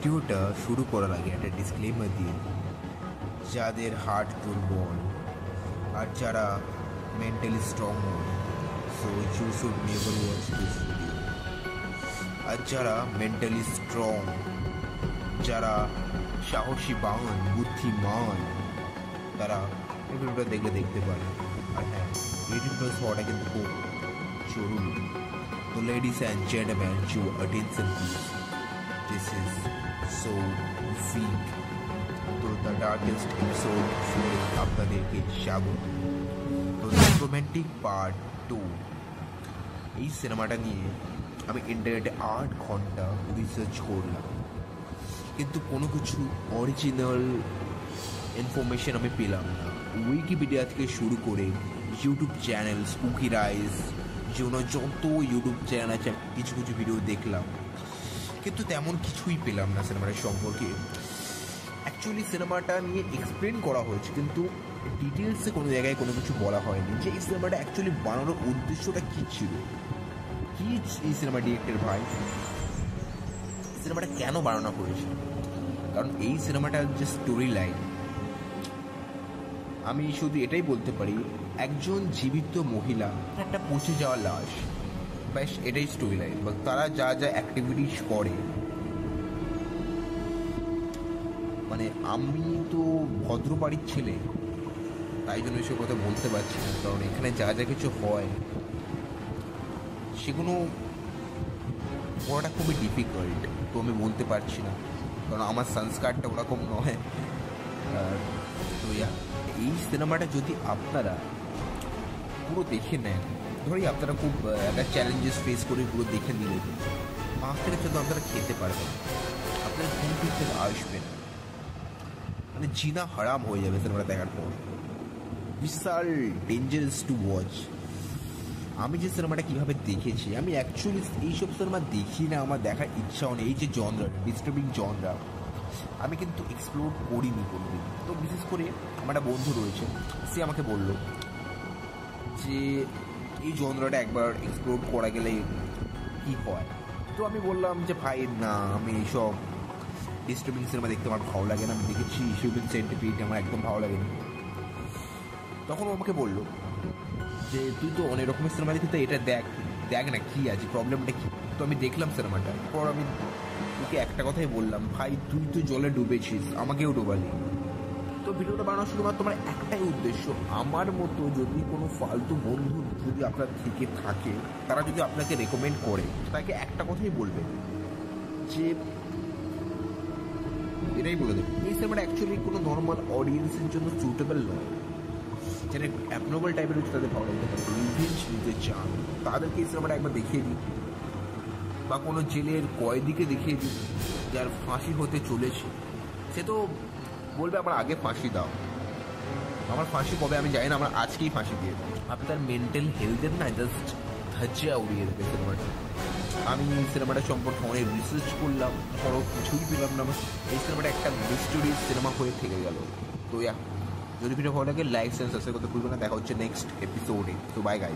ভিডিওটা শুরু করার আগে একটা ডিসক্লেমার দিই, যাদের হার্ট দুর্বল আর যারা মেন্টালি স্ট্রং নয়, so you should never watch this video. আর যারা মেন্টালি স্ট্রং, যারা সাহসী বান, বুদ্ধিমান, তারা এই ভিডিওটা দেখতে পারে। আর হ্যাঁ, 18+ হওয়াটা কিন্তু খুব জরুরি। তো ladies and gentleman, your attention please. This is so weak. তো দ্য ডার্কেস্ট এপিসোড শুনে আপনাদেরকে স্বাগত। তো রোম্যান্টিক পার্ট 2, এই সিনেমাটা নিয়ে আমি ইন্টারনেটে 8 ঘন্টা রিসার্চ করলাম, কিন্তু কোনো কিছু অরিজিনাল ইনফরমেশন আমি পেলাম না। উইকিপিডিয়া থেকে শুরু করে ইউটিউব চ্যানেল, স্পুকি রাইস, যত ইউটিউব চ্যানেল আছে কিছু ভিডিও দেখলাম, কিন্তু তেমন কিছুই পেলাম না সিনেমাটার সম্পর্কে। অ্যাকচুয়ালি সিনেমাটা নিয়ে এক্সপ্লেন করা হয়েছে, কিন্তু ডিটেলসে কোনো জায়গায় কোনো কিছু বলা হয়নি যে এই সিনেমাটা অ্যাকচুয়ালি বানানোর উদ্দেশ্যটা কী ছিল, কি এই সিনেমা ডিরেক্টর ভাই সিনেমাটা কেন বানানো হয়েছে। কারণ এই সিনেমাটার যে স্টোরি লাইন, আমি শুধু এটাই বলতে পারি, একজন জীবিত মহিলা একটা পচে যাওয়া লাশ, ব্যাস এটাই স্টোরি লাইন। বা তারা যা যা অ্যাক্টিভিটিস করে, মানে আমি তো ভদ্র বাড়ির ছেলে, তাই জন্য এসব কথা বলতে পারছি না। কারণ এখানে যা যা কিছু হয় সেগুলো পড়াটা খুবই ডিফিকাল্ট, তো আমি বলতে পারছি না, কারণ আমার সংস্কারটা ওরকম নয়। তো এই সিনেমাটা যদি আপনারা পুরো দেখে নেন, ধরি আপনারা খুব একটা চ্যালেঞ্জেস ফেস করে পুরো দেখে নিলেন, 5 থেকে 14 আপনারা খেতে পারবেন, আপনারা ঘুম ফিরতে আসবেন, মানে জিনা হারাম হয়ে যাবে সিনেমাটা দেখার পর। বিশাল ডেঞ্জারাস টু ওয়াচ। আমি যে সিনেমাটা কীভাবে দেখেছি, আমি অ্যাকচুয়ালি এইসব সিনেমা দেখি না, আমার দেখার ইচ্ছাও নেই। এই যে জনরা, ডিস্টার্বিং জনরা, আমি কিন্তু এক্সপ্লোর করিনি কোনোদিন। তো বিশেষ করে আমার একটা বন্ধু রয়েছে, সে আমাকে বলল যে এই জনরাটা একবার এক্সপ্লোর করা গেলে কী হয়। তো আমি বললাম যে ভাই না, আমি এইসব ডিস্টার্বিং সিনেমা দেখতে আমার ভালো লাগে না। আমি দেখেছি হিউম্যান সেন্টিপিড, আমার একদম ভালো লাগেনি। তখন ও আমাকে বললো যে তুই তো অনেক রকমের সিনেমা দেখি, তো এটা দেখ না কী আছে, প্রবলেমটা কী। তো আমি দেখলাম সিনেমাটা, পর আমি ওকে একটা কথাই বললাম, ভাই তুই তো জলে ডুবেছিস, আমাকেও ডুবালি। তো ভিডিওটা বানানোর শুধুমাত্র তোমার একটাই উদ্দেশ্য, আমার মতো যদি কোনো ফালতু বন্ধু যদি আপনার থেকে থাকে, তারা যদি আপনাকে রেকমেন্ড করে, তাকে একটা কথাই বলবে যে এটাই বলে দেবে, এই সিনেমাটা অ্যাকচুয়ালি কোনো নর্মাল অডিয়েন্সের জন্য সুটেবল নয়। যারা অ্যাবনর্মাল টাইপের হচ্ছে তাদের ভালো লাগতে পারে, রিভেঞ্জ নিতে চান, তাদেরকে এই সিনেমাটা একবার দেখিয়ে দিই, বা কোনো জেলের কয়েদিকে দেখিয়ে দিই যার ফাঁসি হতে চলেছে, সে তো বলবে আমার আগে ফাঁসি দাও। আমার ফাঁসি কবে আমি জানি না, আমার আজকেই ফাঁসি দিয়ে দাও। আপনার মেন্টাল হেলথের না জাস্ট ধাজ্জা উড়িয়ে দেবে সিনেমাটা। আমি সিনেমাটা সম্পর্কে অনেক রিসার্চ করলাম, বড় কিছুই পেলাম না। এই সিনেমাটা একটা মিস্ট্রি সিনেমা হয়ে থেকে গেল। তো যদি ভিডিও ভালো লাগে লাইক, শেয়ার, সাবস্ক্রাইব করতে ভুলবেন না। দেখা হচ্ছে নেক্সট এপিসোডে। তো বাই গাইস।